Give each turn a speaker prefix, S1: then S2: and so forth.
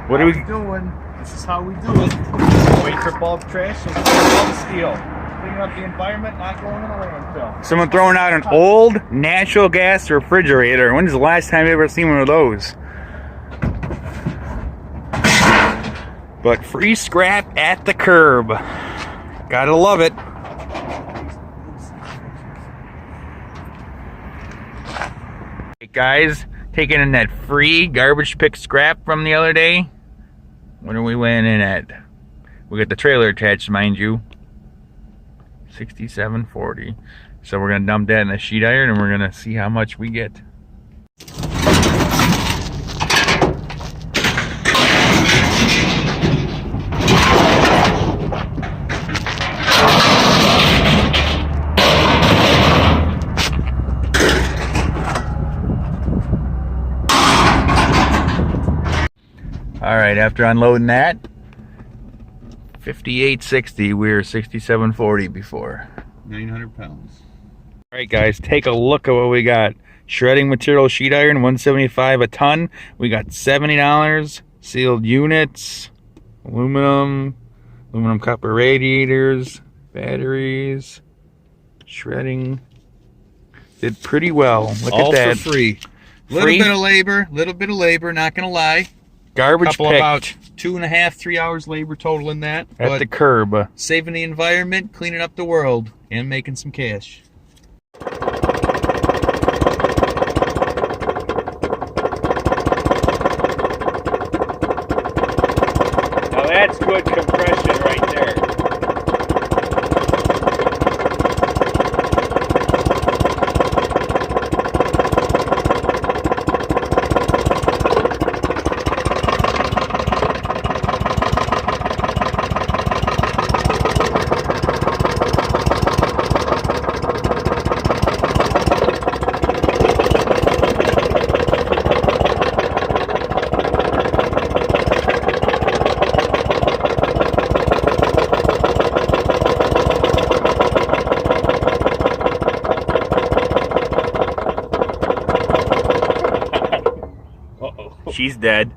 S1: What are we
S2: doing? This is how we do it. Wait for bulk trash and bulk steel. Cleaning up the environment, not going in the landfill.
S1: Someone throwing out an old natural gas refrigerator. When's the last time you ever seen one of those? But free scrap at the curb. Gotta love it. Hey guys, taking in that free garbage pick scrap from the other day. What are we weighing in at? We got the trailer attached, mind you. 67.40. So we're gonna dump that in the sheet iron and we're gonna see how much we get. Alright, after unloading that, 58.60, we were 67.40 before.
S2: 900 pounds.
S1: Alright guys, take a look at what we got. Shredding material sheet iron, $175 a ton. We got $70. Sealed units, aluminum copper radiators, batteries, shredding. Did pretty well. Look
S2: All
S1: at that.
S2: All for free. Little bit of labor, not gonna lie.
S1: Garbage
S2: couple
S1: picked.
S2: About 2.5, 3 hours labor total in that.
S1: At the curb.
S2: Saving the environment, cleaning up the world, and making some cash.
S1: Now that's good compression right there. She's dead.